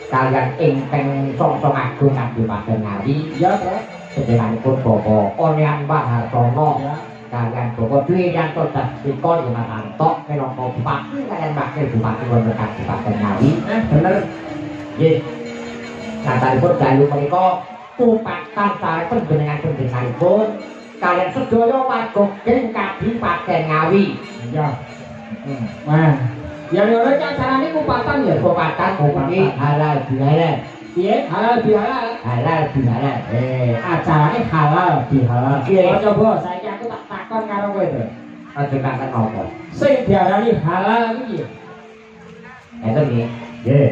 kalian ingkang songso agung Kadipaten Ngawi ya sedenganipun Bapak Onyan Mahartono kalian Bapak Dwi Yanto Dasriko Mas Antok minangka Bupati kalian Wakil Bupati wonten Kadipaten Ngawi bener nggih satanipun dalu menika pupatan sae panjenengan-panjenenganipun kalian sedaya warga ing Kadipaten Ngawi ya wah ya lho cak carane kupatan ya kupatan kuwi halal bihalal piye halal bihalal halal bihalal acarane halal bihalal coba saiki aku tak takon karo kowe to aja takon apa sing diarani halal iki eta piye nggih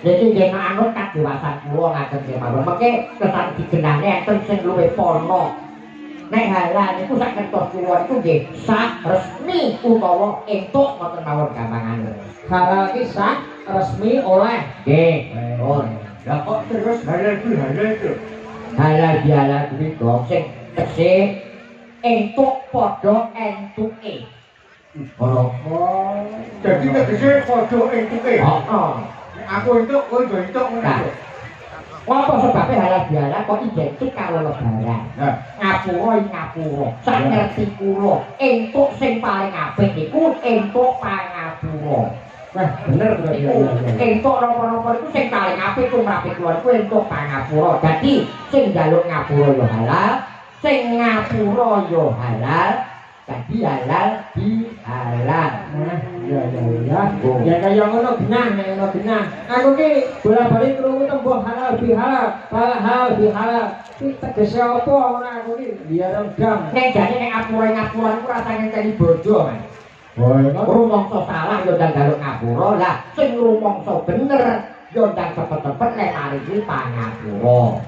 iki nggih manut kadewasaan kula ngajeng kemawon mengke kesan digenane enten sing luwih pono nek halal niku sak kertos kula niku nggih sah resmi utawa entuk mboten mawon gampangan. Halal ki sah resmi oleh nggih. Oh, lah kok terus halal itu. Halal bihalal kuwi kok sing tekse entuk padha entuke. Ora kok. Dadi tegese padha entuke. Heeh. Aku entuk kowe yo entuk ngono. Apa sebabnya halal bihalal kok identik karo lebaran? Ngapura ngapura, sak ngerti kula, entuk sing paling apik iku entuk pangapura. Wah, bener to ya. Entuk napa-napa iku sing paling apik tumrap kula iku entuk pangapura. Dadi sing njaluk ngapura ya halal, sing ngapura ya halal. Dadi halal bihalal. Ya. Ya kaya ngono genah nek ngono genah. Aku ki bola-bali krungu tembung halal bihalal, halal bihalal. Iki tegese apa ngono aku ki biar udang. Nek jane nek ngapura-ngapuran ku rasane kali bojo, Mas. Rumangsa salah yo ndang galuk ngapura. Lah sing rumangsa bener yo ndang cepet-cepet nek mari iki pangapura.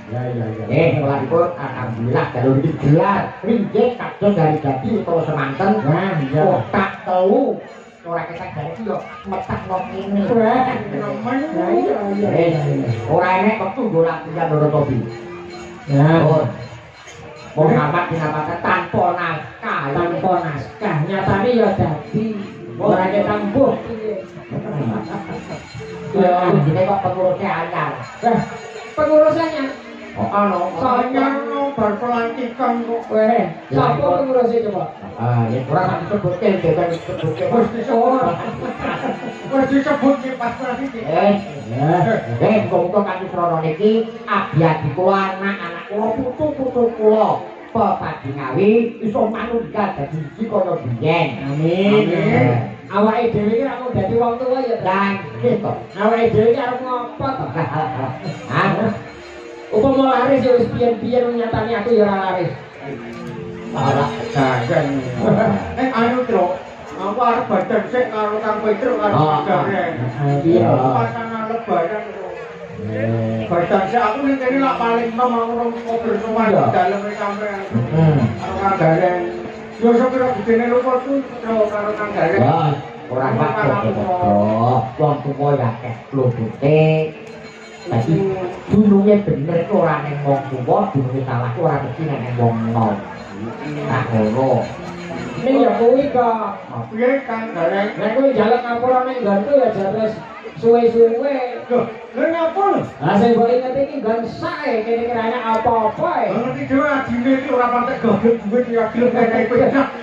Melanipun alhamdulillah kalau digelar ringgit kados dari dadi utawa semanten kotak telu ora ketek dari iki yo metak nang kene ora enek wektu nggo latihan loro topi Muhammad dinamakan tanpa naskah nyatane ya dadi ora ketambuh ya jenenge kok pengurusnya anyar pengurusannya saya berpelantikan kok. Siapa pengurusnya coba? Ya kurang disebutkan, jangan disebutkan. Harus disebutkan pas nanti. Muka-muka kami krono niki abiyadi kula anak-anak kula putu-putu kula pepadi ngawi iso manunggal dadi siji kaya biyen. Amin. Awake dhewe iki ora dadi wong tuwa ya, Dan gitu. awake dhewe iki arep ngopo to? Upama laris ya wis piyen-piyen nyatane aku ya ora laris. Ora gagan. Anu Tru, aku arep badan sik karo Kang Petruk karo Garen. Iya. Pasangan lebaran Tru. Badan sik aku ning kene lak paling enom aku ngobrol sama di dalem sampean. Karo Kang Garen. Yo sepira gedene rupa ku Tru karo Kang Garen. Wah, ora bakal wong tuwa ya akeh klubute. Dadi dununge bener ku ora ning wong tuwa, dununge salah ku ora mesti ning wong enom. Nah, ngono. Ning ya kuwi kok. Piye Kang Garen? Nek kuwi jalan ngapura ning gantu ya jatres suwe-suwe. Loh, lha ngapa? Lah sing mbok inget iki gan sae kene kirane apa-apa e. Ngerti dhewe adine iki ora pantek goblok duit ya gelem nek penak.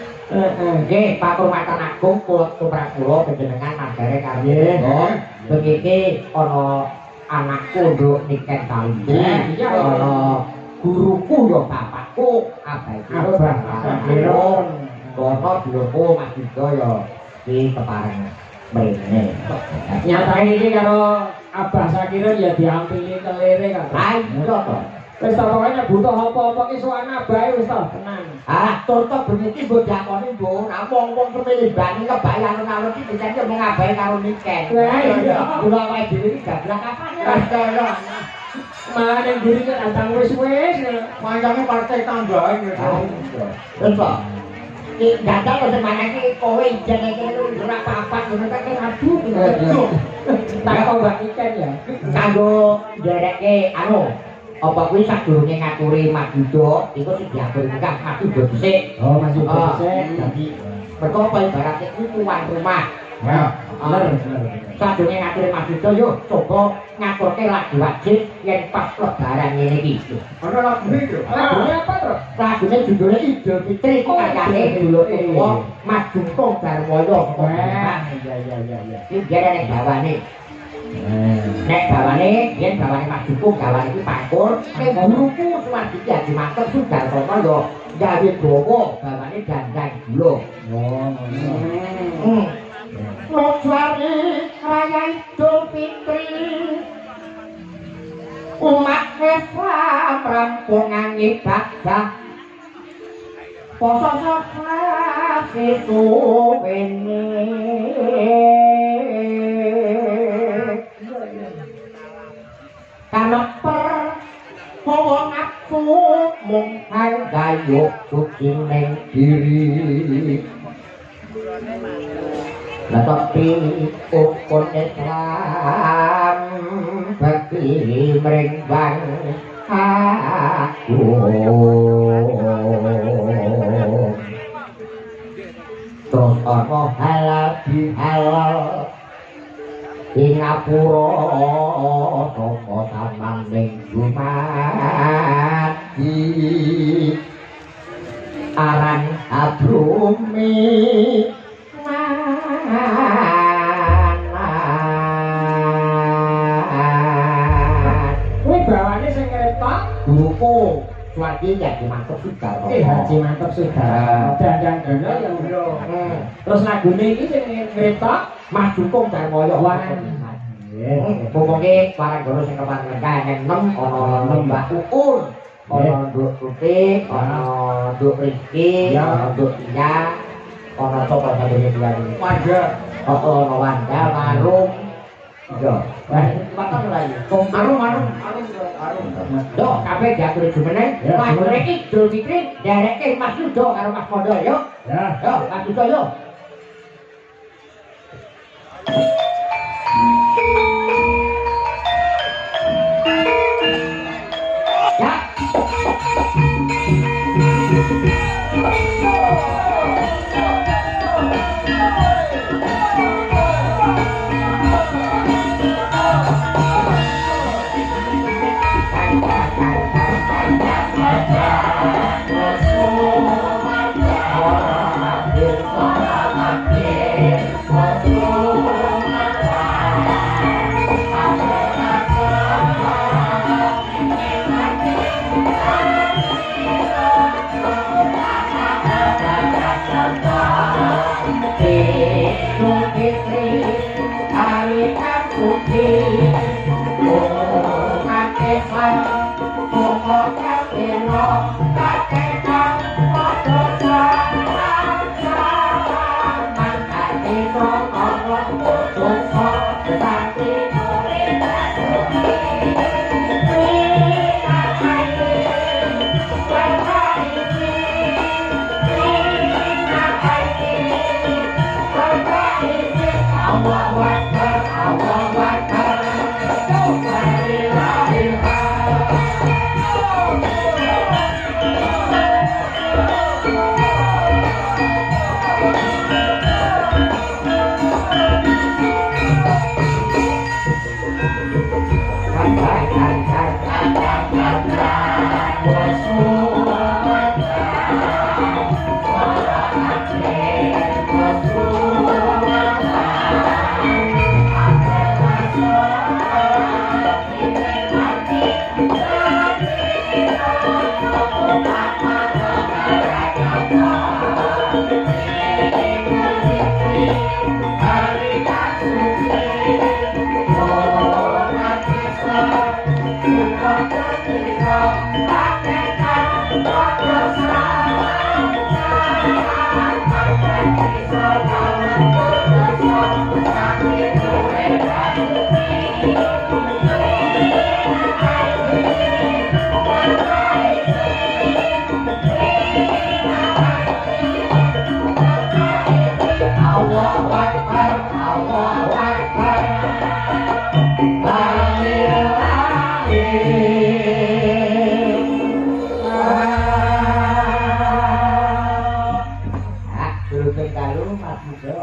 Nggih, Pak Kurmatan Agung kula tumrap kula panjenengan mandare karo begini ana anak kondok niken Kalindu. Ana guruku ya bapakku abah Kiron. Kono dulurku Mas Dito ya di kepareng mrene. Nyatane iki karo Abah Sakirin ya diampili kelire kan. Ayo to. Wis ta pokoknya butuh apa-apa ki sowan abahe wis ta tenang. Toto beniki mbok dakoni mbok ora wong-wong kepengin bani kebayang karo iki dicek mung abahe karo niken. Lah iya. Kula wae dhewe iki gablak apane Kaya malah ning diri kan antang wis-wis. panjange partai tambahan ya. Terus kok dadal kok semana iki kowe jenenge ora apa-apa ngono kan aduh. Tak kok Mbak Iken ya. Kanggo nderekke anu apa kuwi sadurunge ngaturi Mas Yudo iku sing diatur nikah Mas Yudo dhisik. Oh, Mas Yudo dhisik. Dadi mergo apa ibaratnya kuwi tuan rumah. Ya, bener. Sadurunge ngaturi Mas Yudo yo coba ngaturke lagu wajib yen pas lebaran ngene iki. Ana lagu iki. Lagune apa, Tru? Lagune judule Idul Fitri karyane dulur tuwa Mas Jungkong Darmoyo. Iya. Iki jare nek bawane. Nek bawane, yen bawane Mas Jungkong gawane iki pangkur, nek guruku Suwadi Haji Mantep Sudarsono yo gawe dawa bawane dandang gula. Lojari raya Idul Fitri umat Islam rampungan ibadah poso safar suwene kaneper hawa nafsu mung gayuh suci ning diri lah tapi ukun Islam bagi mrenggang aku terus ana halal bihalal ing ngapura sapa samang ning dumadi aran abrumi bawane sing ketok guruku Suwadi Haji Mantep Sudarsono. Haji Mantep Sudarsono. Dandang gana yang Terus lagune iki sing ngetok Mas Dukung Darmoyo Wah. Pokoke parang guru sing kepan ngen 6 ana Mbak Ukur, ana Nduk Tutik, ana Nduk Rizki, ana Nduk Tia, ana sapa jenenge dia iki? Wanda. Ana Wanda, Marum. Iya. Wah, patah ora iki. Arum. Yo, kabeh diatur jumeneng. Mas iki Dul Fikri dereke Mas Yudo karo Mas Mondo yo. ya. Yo, Mas Yudo yo. Ya.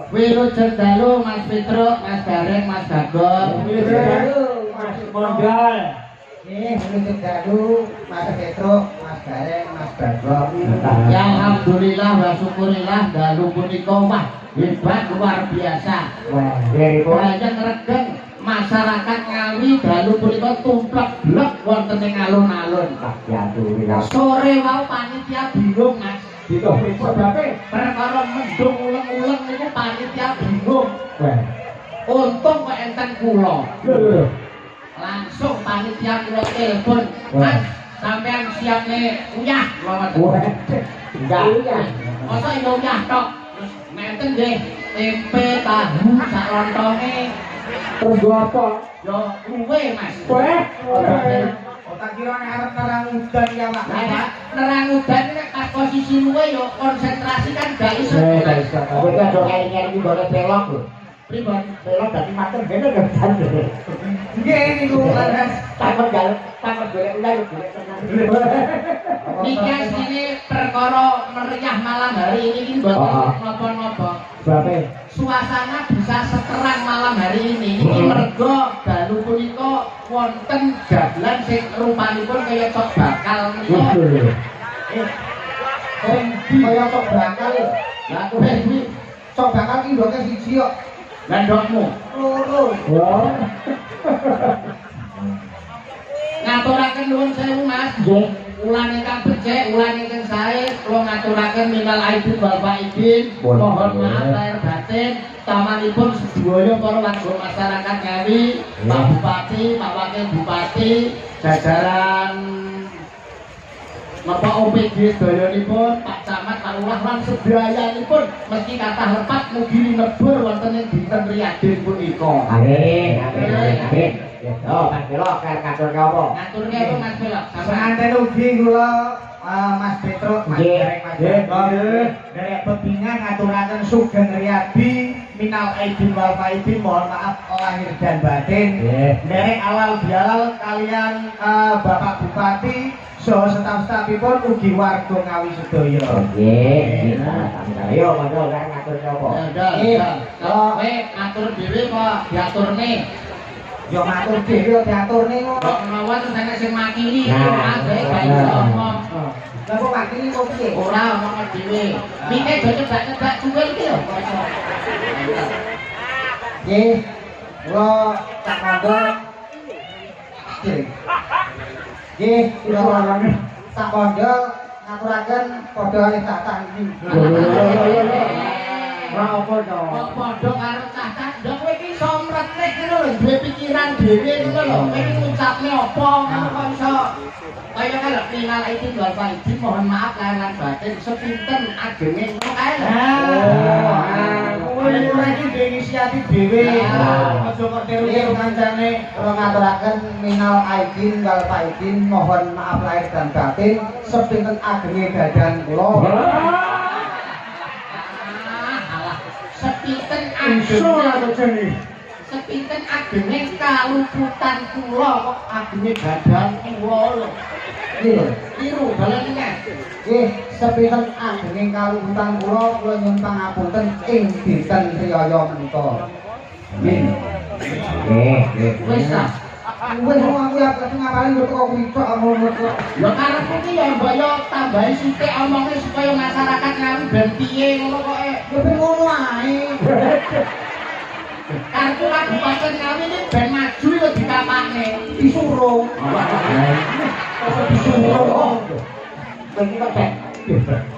Wilujeng dalu Mas Petruk, Mas Gareng, Mas Bagong. Mas Mondal. Wilujeng dalu Mas Petruk, Mas Gareng, Mas Bagong. Ya alhamdulillah wa syukurillah dalu punika wah hebat luar biasa. Wah, deripun Banyak regeng masyarakat Ngawi dalu punika tumplek blek wonten ing alun-alun. alhamdulillah. Sore wau panitia bingung Mas. Itu sebabnya Perkara mendung uleng-uleng niku panitia bingung. Untung kok enten kula. Langsung panitia kula telepon, Mas, sampean siap nih uyah lawan. Enggak. Masa ini uyah tok. Terus menten nggih tempe tahu sak lontonge. terus gua apa? Yo luwe Mas. Tak kira nek arep terang udan ya Pak. Lah nerang udan nek pas posisi luwe yo konsentrasi kan gak iso. Kowe kan do ngene iki boleh pelok lho. Pripun? Pelok dadi mater dene gak bisa. Nggih niku Mas. Takut golek ulah yo golek tenan. Niki asline perkara meriah malam hari ini iki mboten napa-napa. Sebabnya Suasana bisa seterang malam hari ini. Iki mergo dalu punika wonten dagelan sing rupanipun kaya tok bakal menika. Kaya tok bakal. Lah kowe iki Tok bakal ki ndoke siji kok. lan ndokmu Loro. ngaturaken nuwun sewu Mas. Nggih. ulan ingkang becik, ulan ingkang sae, kula ngaturaken minal aidin wal faidin. Mohon maaf lahir batin. Tamanipun sedaya para warga masyarakat Ngawi, Pak Bupati, Pak Wakil Bupati, jajaran Bapak OPD sedayanipun, Pak Camat, Pak Lurah lan sedayanipun meski kathah lepat mugi lebur wonten ing dinten riyadin punika. Amin, amin, amin. Oh, Mas Belok, katur apa? Ngaturke apa Mas Belok? Semanten ugi kula Mas Petruk, Mas Derek, Mas Derek. Dari pepingan ngaturaken sugeng riyadi minal aidin wal faidin, mohon maaf lahir dan batin. Derek alal bialal kalian Bapak Bupati saha staf-stafipun ugi warga Ngawi sedaya. Nggih, ayo monggo ngatur apa? Kowe ngatur dhewe kok diaturne. Yo matur dhewe yo diaturne kok. Kok menawa terus ana sing makili, Nah, ambek gak iso ngomong. Lah kok makili kok piye? Ora omong dhewe. Mike do nyebak-nyebak cuwil ki lho. Nggih. Kula tak mondok. Nggih, kula tak mondok ngaturaken padha kalih tatah iki. Ora apa to. Kok padha karo cah-cah, ndok kowe iki iso mretih ngono lho, duwe pikiran dhewe ngono lho. Kowe iki ngucapne apa ngono kok iso. Kaya kalau minal aidin wal faidin, mohon maaf lahir lan batin sepinten agenge ngono kae. Kowe iki dhewe inisiatif dhewe. Aja kok tiru-tiru kancane. Kula ngaturaken minal aidin wal faidin, mohon maaf lahir dan batin sepinten agenge dadan kula. Sepinten Iso ora agenge jeni. sepinten agenge kaluputan kula kok agenge badan kula lho. Nggih. Iru dalan iki. Nggih, sepinten agenge kaluputan kula nyuwun pangapunten ing dinten riyaya menika. Nggih. Nggih, Wis ta. Wis aku ya ngapalin kok kok wicok ngono kok. Lho karepku ki ya mbok yo tambahi sithik omonge supaya masyarakat Ngawi ben piye ngono kok Ya ben ngono ae. kartu Kabupaten Ngawi ini ben maju yo dikapakne. Disuruh. Kok disuruh? Iki kok cek.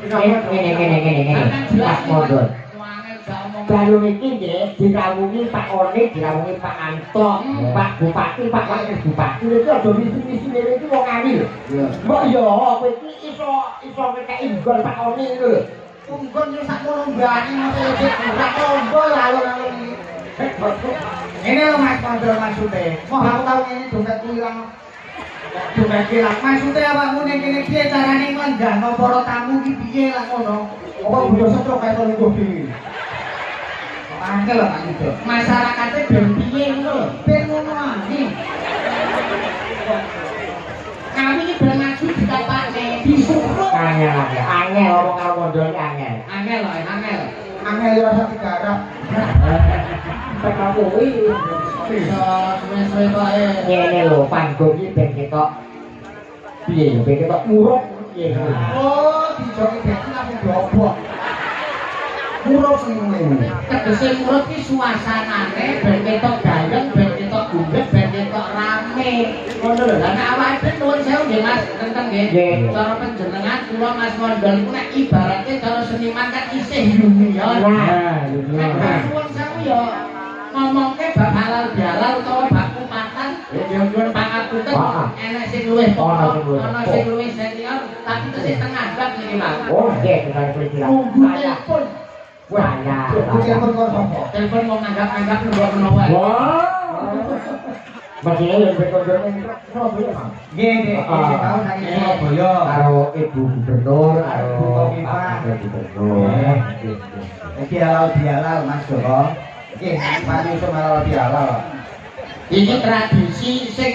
Ngene. Mas Mondor. Baru iki nggih dirawungi Pak Onik, dirawungi Pak Anto, Pak Bupati, Pak Wakil Bupati. Iki aja misi-misi dhewe iki wong Ngawi lho. Mbok yo kowe iki iso ngekeki gol Pak Onik lho. Tunggon yo sakmono mbane ngono iki ora tombo alon-alon iki. Ini lho Mas Mondor maksude. Mau aku tau ngene dompet ilang. Dompet ilang. Maksude awakmu ning kene piye carane nglendahno para tamu iki piye lah ngono. Apa bodo setro kae to lungguh dhewe. Angel lho Pak Yudo. Masyarakatnya ben piye ngono lho. Ben ngono ae. Ngawi iki ben maju dikapakne. Disuruh. Angel ngomong karo Mondor iki angel. Angel lho, angel. Angel yo rasa digarap. Tek kuwi Iso suwe-suwe kok ngene lho panggung iki ben ketok piye ya ben ketok muruk piye. Oh, dijoki bensin aku dobok. Muruk sing ngene. tegese murut ki suasanane ben ketok gayeng, ben ketok gunggeh, ben ketok rame. Ngono lho. Lah nek awake nuwun sewu nggih Mas, tentang nggih. Cara panjenengan kula Mas Mondor iku nek ibaratnya cara seniman kan isih junior. Nek nuwun sewu ya ngomongke bab halal bihalal utawa bab kupatan ya nyuwun pangapunten enek sing luwih pokok ana sing luwih senior tapi tesih tengah bab niki Mas. Oh, nggih, kita perkira. Unggulipun Saya. Telepon kok sapa? telepon mau nganggap-nganggap nembok menawa. Wah. Bagine yang berkonjol ning Surabaya, Mas. Nggih, nggih, iki tau saking Surabaya. Karo Ibu Gubernur, karo Ibu Kofifa. Pak Gubernur. Iki halal Mas Joko. Nggih, Pak Yusuf halal bihalal. Iki tradisi sing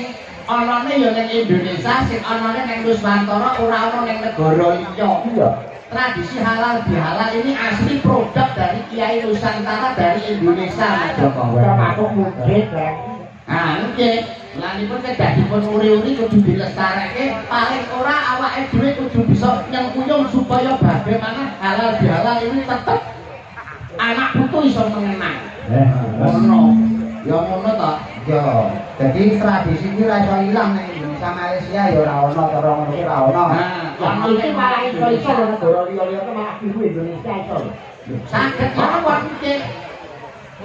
anane ya ning Indonesia, sing anane ning Nusantara, ora ana ning negara liya. Iya. Tradisi halal bihalal ini asli produk dari Kiai Nusantara dari Indonesia, Mas Joko. Termasuk mungkin kan. Nah, nggih. Lanipun kedah dipun uri-uri kudu dilestareke, paling ora awake dhewe kudu bisa nyengkuyung supaya bagaimana halal bihalal ini tetep anak putu iso mengenang. Ono. Ya ngono to. Yo, jadi tradisi ini ra iso ilang ning Indonesia Malaysia ya ora ono cara ngono ki ora ono. Yang itu malah iso lho negara liya-liya itu malah ibu Indonesia iso lho. Saged ya waktu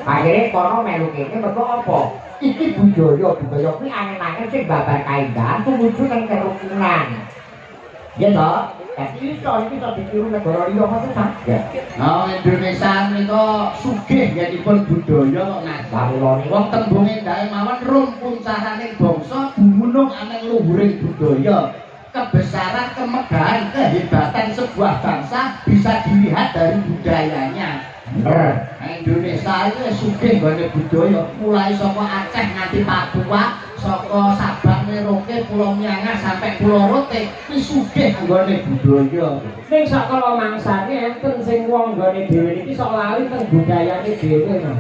Akhirnya kono melu kene mergo apa? Iki budaya kuwi angen-angen sing babar kaendahan tumuju nang kerukunan. Ya toh? Jadi iso iki iso ditiru negara liya kok saged. Nah, Indonesia menika sugih nggih budaya kok Mas. Samulane Wong tembunge ndae mawon rumpun sasaning bangsa dumunung ana luhuring budaya. Kebesaran, kemegahan, kehebatan sebuah bangsa bisa dilihat dari budayanya. Nah, Indonesia itu sugih nggone budaya mulai saka Aceh nganti Papua, saka Sabang Merauke, Pulau Miangas sampai Pulau Rote, iki sugih nggone budaya. Ning sakala mangsane enten sing wong nggone dhewe iki sok lali teng budayane dhewe no.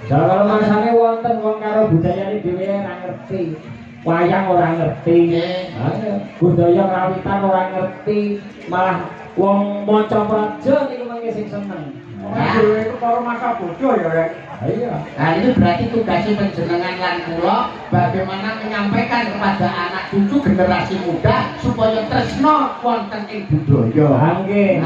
Sakala mangsane wonten wong karo budayane dhewe ora ngerti. Wayang ora ngerti. Budaya kawitan ora ngerti, malah wong maca praja niku mangke sing seneng. Dhewe itu karo masa bodoh ya, Rek. Iya. Nah itu berarti tugasnya penjenengan lan kula bagaimana menyampaikan kepada anak cucu generasi muda supaya tresno wonten ing budaya. Nggih.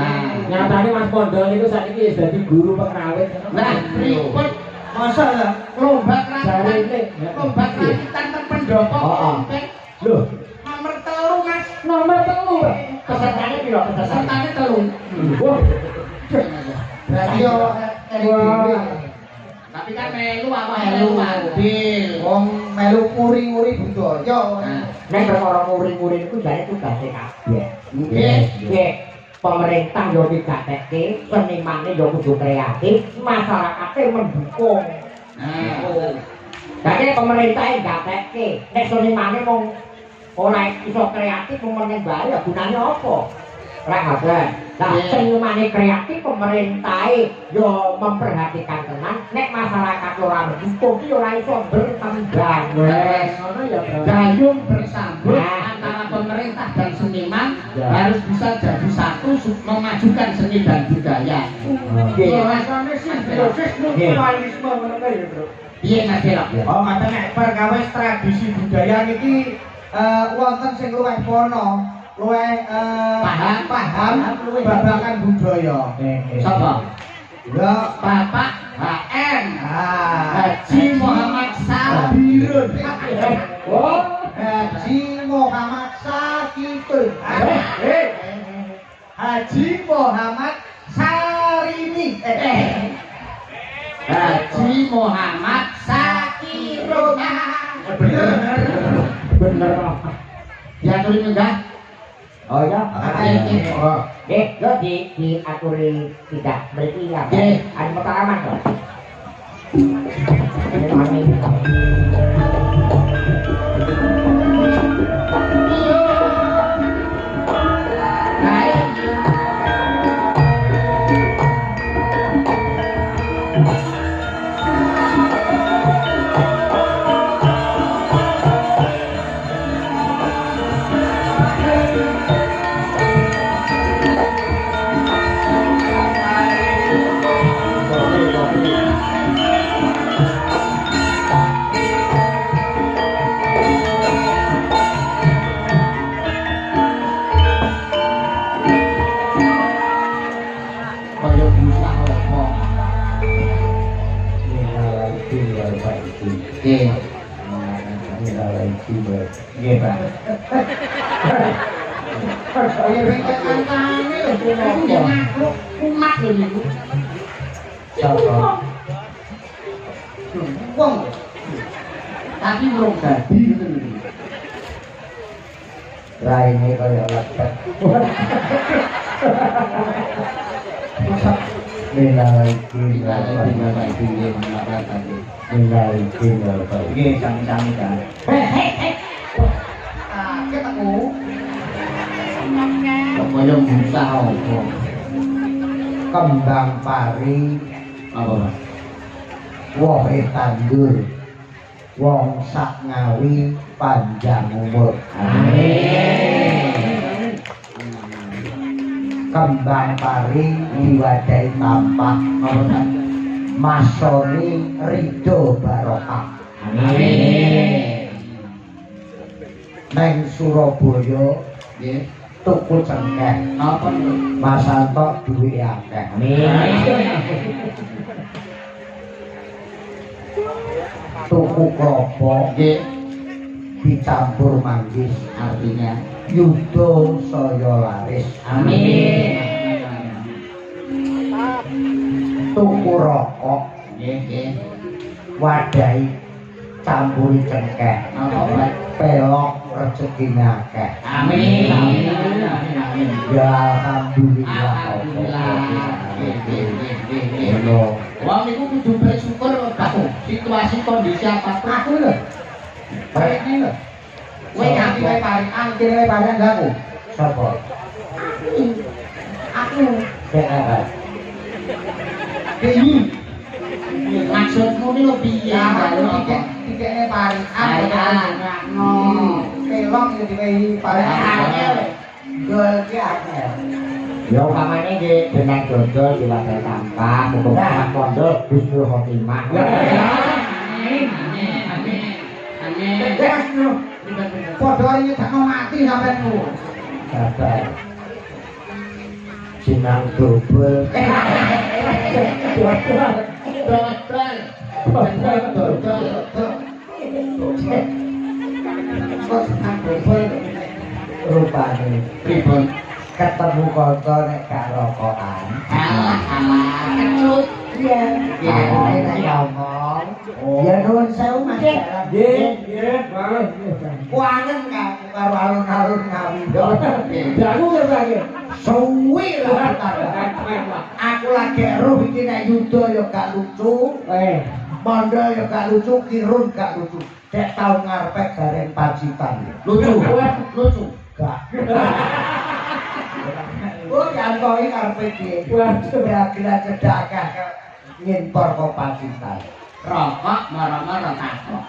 Nyatane Mas Pondol niku sakniki wis dadi guru pengrawit. Nah, pripun Masa ya? lomba kerawitan ten pendopo kompet. Lho, Nomor 3 Mas. nomor 3. pesertane piro pesertane? Pesertane 3. Wah, Berarti yo Tapi kan melu apa melu adil. wong melu uri-uri budaya. Nek perkara murid-murid iku jane tugase kabeh. Nggih. Nggih. Pemerintah yo digatekke, senimane yo kudu kreatif, masyarakate mendukung. Nah, Jadi pemerintah yang gatekke, nek senimane mung ora iso kreatif mung meneng bae ya gunane apa? Ora ngaten. Lah senimane kreatif pemerintah yo memperhatikan tenan, nek masyarakat ora mendukung ki ora iso berkembang. ngono ya, Bro. gayung bersambut antara pemerintah dan seniman harus bisa jadi satu memajukan seni dan budaya. Nggih. Rasane simbiosis mutualisme ngono kae ya, Bro. Piye Mas Delok? Oh, mate nek perkawis tradisi budaya niki wonten sing luwih pono, luwih paham babagan budaya. Sapa? Ya, Bapak HM Haji Haji Muhammad Sabirun. Oh, Haji Muhammad Sakitun. Haji Muhammad Sarini. Haji Muhammad Sakirun. bener. Diaturi munggah. Oh ya, Oh, yo diaturi tidak berarti ya. Nggih. Ada pengalaman kok. Ini mami. Kaya bisa apa? Nggih. Nggih, Pak. kaya ringket antane lho Aku ya makhluk umat lho niku. wong. Tapi urung dadi ngoten lho. Raine kaya lepet. Nggih, sami-sami kan. Ketemu. Kaya bisa apa? Kembang pari, Apa, Mas? wohe tandur, wong sak ngawi panjang umur. Amin. Kembang pari diwadahi tampah, Apa, Mas? masoni ridho barokah. Amin. Neng Surabaya Nggih. tuku cengkeh. Napa niku? Mas Santo duwe akeh. Tuku klopo Nggih. dicampur manggis, Artinya yuda saya laris. amin. Tuku rokok Nggih, nggih. wadahi campuri cengkeh. Napa bae? Pelok rezekine akeh. Amin. Amin. Amin. Amin. Ya alhamdulillah. Alhamdulillah. Nggih, nggih, nggih, nggih, nggih. Lho, Wong niku kudu bersyukur aku. Situasi kondisi apapun. Aku lho. Baik iki lho. Kowe nganti wae parikan, kene wae parikan gak aku. sapa? Aku Sing apa? deui. Maksudmu ini lo piye? Ya, aku Kalau tiket tiketnya parikan. Parikan. No. Pelok yo diwehi parikan. Gol ki akeh. Ya umpamane nggih benang dodol diwadahi sampah, muga-muga pondok husnul khotimah. Amin. Amin. Amin. Amin. Wes lho. Padha nyedakno mati sampeanku. Sabar. Sinang dobel. Dodol. Dodol. Kok ambel Rupane Pripun? ketemu kanca nek gak rokokan. Alah, kecut. Iya. Iya, nek ngomong. Ya nuwun sewu Mas. Nggih, banget. Kuangen karo alun-alun ngawido. Jago ya lagi. Suwi lah aku lagi roh iki nek yuda ya gak lucu. Mondol ya gak lucu, kirun gak lucu. Dek tau ngarepe gareng Pacitan. Lucu. Lucu. Gak. Oh, nyantoi ngarepe piye? Kira-kira cedak akeh ngimpor kok Pacitan. Rokok marah-marah takok.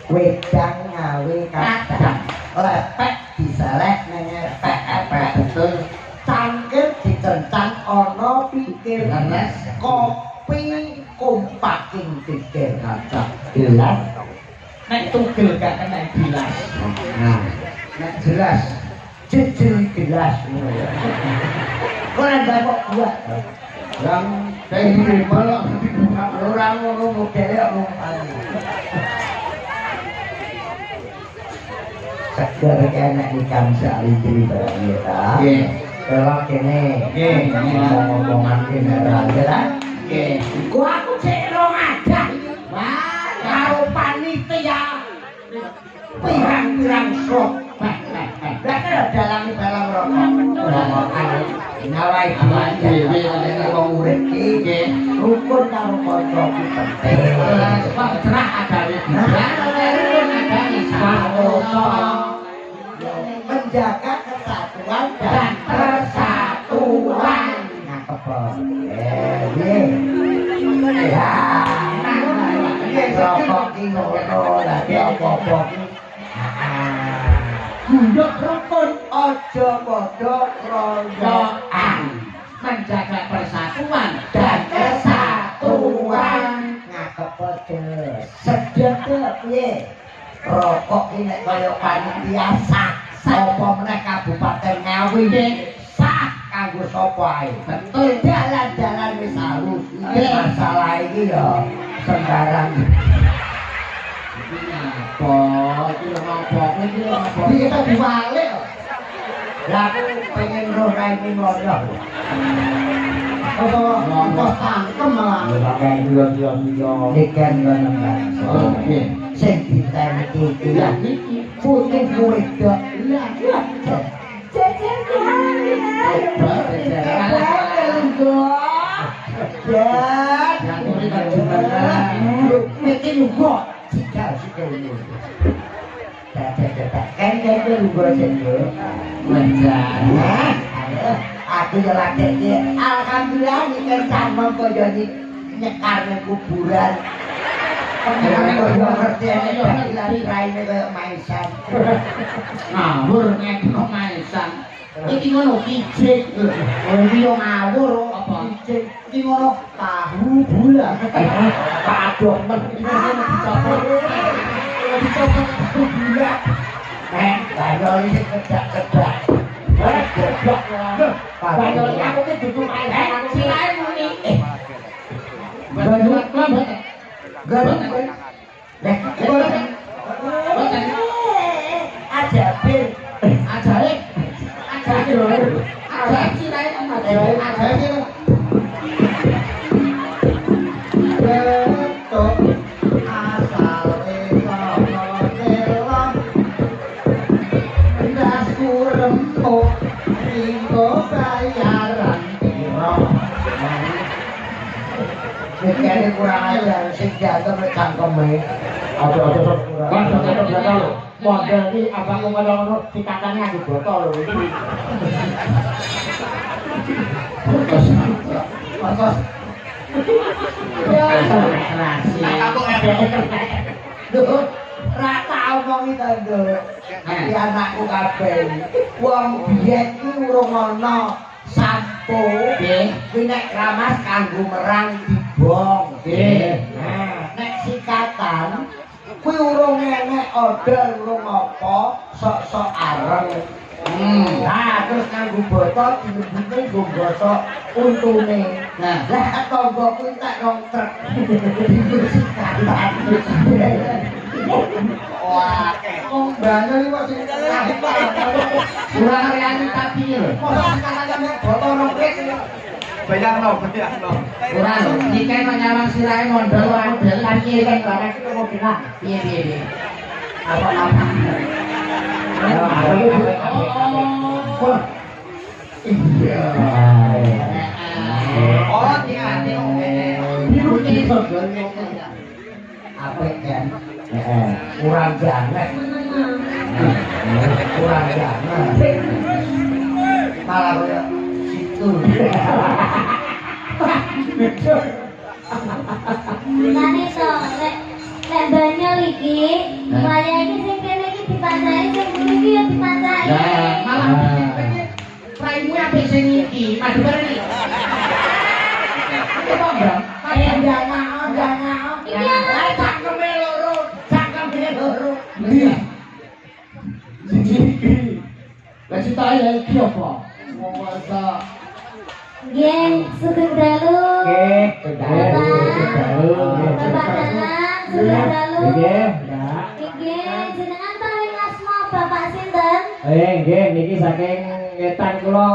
Wedang ngawe kadang lepek diselek nang epek-epek. Betul. Cangkir dicencang ana pikir. Leres. Kopi kompaking pikir kaca. Gelas nek tugel gak kena gelas. Nah, nek jelas jejel gelas ngono ya. Ora ndapok buat. Yang kayak malah orang ngono modele rumpane. Seger kene ikan salintri barang ta. Nggih. Kalau kene ngomong-ngomongan kene ra ya. Nggih. Ku aku cek rong adah. Wah, karo panitia. Pirang-pirang slot. Lah kira dalang rokok. Rokokan nawai dhewe nek wong urip iki rukun karo kanca ku penting. Sebab cerah agawe rukun agawe Menjaga kesatuan dan persatuan. Cakep. Ya. Rokok ki ngono lagi apa-apa ki. Gunduk rukun aja padha kroyokan. menjaga persatuan Dan kesatuan. Ngakep pedes. Sedep piye? Rokok ki nek kaya panitia sah. Sapa meneh Kabupaten Ngawi sah kanggo sapa ae. Betul, dalan-dalan wis halus. Iki masalah iki ya sembarang. apa iki lho apa iki lho apa Iki tak diwalik kok. Lah aku pengen roh raine ngono. Apa tangkem malah. Ya pakai yo. Ikan ngono kan. oke Sing diteni iki ya iki putih wedok. Lah ya. Jejer yang ini kan juga Mesti lugo. Sikal lu. Kan lugo sendiri. menjaga Aku yo lagi alhamdulillah iki sampe kaya nyekar nang kuburan. Ngerti lari raine kaya maisan. ngawur ngekno maisan iki ngono kijik iki yo ngawur apa cing iki ngono tahu bulat. Padok men Dicopot. Dicopot tahu bulat. Bayar iki kedak-kedak. Goblok. Bayar aku ki dudu main aku Silae muni. Gandut lambat. Gandut. Boten. Ajabir. Ajaib. Ajaib silae. Ajabir. Betok asale kono telon. Ndas kurempuk ringgo bayaran piro. Mikirnya kurang ajar, sing jatuh nek cangkeme. Aduh. Kan tetep bakal lho. Model iki abangku ngono dikatane aku botol lho iki. Pas. Ya, Aku Duh, ra tau ngono to, Nduk. Iki anakku kabeh. Wong biyen ku urung ana sampo. Nggih. Kuwi nek kramas kanggo merang dibong. Nggih. Nah, nek sikatan kuwi urung enek odol urung apa, sok-sok areng. Nah, terus kanggo botol dilebute nggo gosok untune. Nah. Lah tangga kuwi tak rong truk. Digo sikatan. Wah, wong banyak iki kok sing kurang realitas piye lho. mosok sikatan sampe botol rong truk. Bayarno. Kurang lho. Iki kan nyawang silae mondol model Kan iki kan barang iki mau bilang. piye. Apa-apa. Oh. Iya. Oh, diate. Biru iki apik kan? Kurang jamet. Kurang jamet. Malah koyo situ. Mane to, lek banyak iki, waya iki sing kene iki dipancai, sing ngene iki ya dipancai. Lah, malah praimu apik sing iki, madu bareng iki. Apa, Bang? Jangan. Iki apa? Cangkeme loro. Lah citae lha iki apa? Wong wasa Nggih, sugeng dalu. Nggih, Bapak Danang, sugeng dalu. Nggih, ya. Nggih, jenengan paling asma Bapak sinten? Nggih, niki saking ngetan kula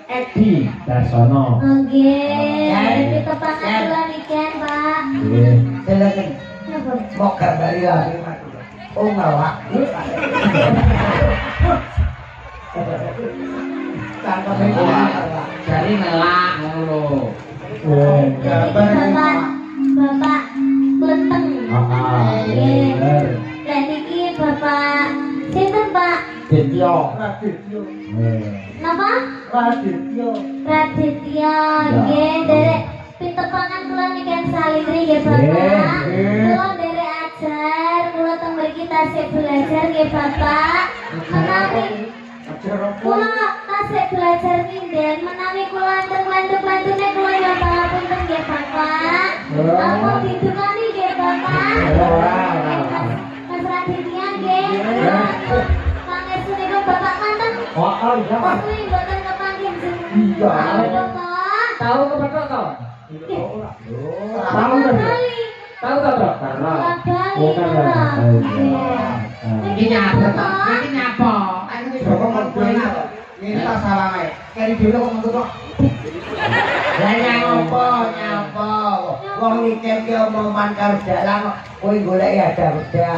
Edi Darsono. Nggih, pitepangan kula niken, Pak. Nggih. silakan. Napa? Mau gambari lagi Mas. Oh ngawak. Cangkeme loro. Jari nelak ngono. Nggih. Bapak Kleteng. Nggih. Bener. Dan niki Bapak sinten, Pak? Dityo. Radityo. Nggih. Napa? Radityo. Raditya, nggih, derek pitepangan kula niken salintri nggih Bapak. Kula derek ajar, kula teng mriki tasih belajar nggih Bapak. Menawi kula tasih belajar nginden, menawi kula enten lanjut-lanjutne kula nyoba ngapunten nggih Bapak. Ampun didukani nggih Bapak. Mas Raditya nggih. Pangestunikun Bapak manten. Oh, iya. Kuwi mboten kepanggih jeneng. Iya. Tahu kepethuk to? Tahu kali. Tahu to, Bro? Karena. Iki nyapa to? Iki nyapa? Aku wis kok mengkono. Ini tak salah ae. Keri dhewe kok mengkono. Lah nyapa? Wong mikir ki omongan karo dalang kok kowe golek ya ada-ada.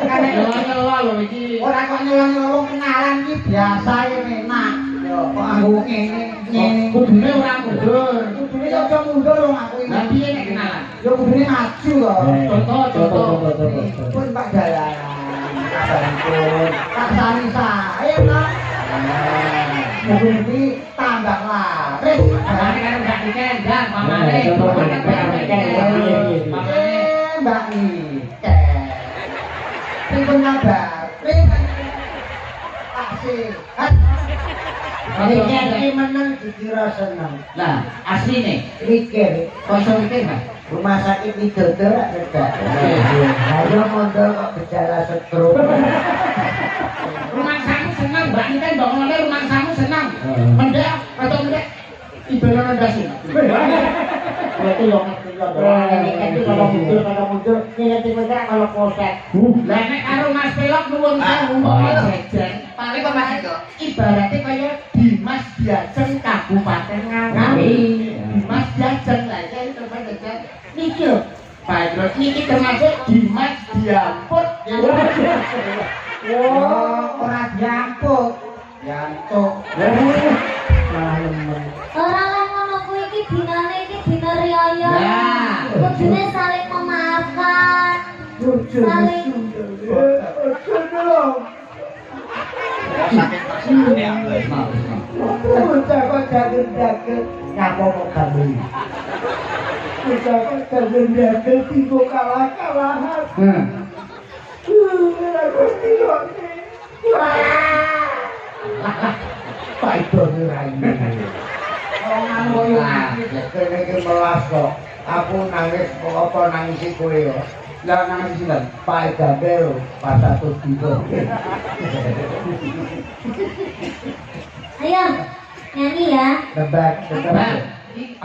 Kan Nyelo lho iki. ora kok nyolong kenalan iki biasa ya enak. Yo kok aku ngene. Kudune ora mundur. Kudune yo aja mundur wong aku iki. Lah piye nek kenalan? Yo kudune maju to. Contoh. Pun Pak Dalan. Sampun. Tak sani sae to. Mungkin iki tambah laris. Pamane karo gak dikendang, pamane. Mbak Nike. Sing pun ngabar. Taksi. Mikir iki meneng dikira seneng. Lah, asline Mikir kosong mikir Mas. rumah sakit Widodo ra kerja. Ayo mondol kok gejala stroke. Rumah samu senang, Mbak ini kan bangunannya rumah samu senang. Mendek atau mendek ibaratnya ndasi. Berarti yo ngerti yo. Ini kalau muncul, ngerti mereka kalau polsek. Lah nek karo Mas Pelok nuwun sewu jajan. Paling kok Mas itu ibaratnya kaya Dimas Diajeng Kabupaten Ngawi. Dimas Diajeng lah iki terus jajan. Niki lho. Pak terus niki termasuk Dimas Diamput. Wah, ora diampuk. Yantuk. Orang lah ngono kuwi iki dinane iki dina riyaya. Nah. Kudune saling memaafkan. Saling Bocah kok jaget-jaget nyapa kok gawe. Bocah kok jaget-jaget tigo kalah-kalahan. Gusti kok. Pak itu raine. Orang ngoyo nangis kene iki melas kok. Aku nangis kok apa nangisi kowe yo. Lah nangis sinten? Pak Gabel pas satu tiga. Ayo, nyanyi ya. Nebak.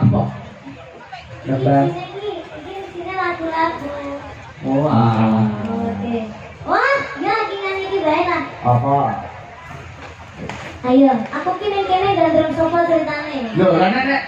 Apa? Nebak. Ini sini lagu-lagu. Wah. Oke. Wah, ya lagi nyanyi di bae lah. Apa? Ayo, aku kene kene gandrung sopo ceritane. Lho, lah nek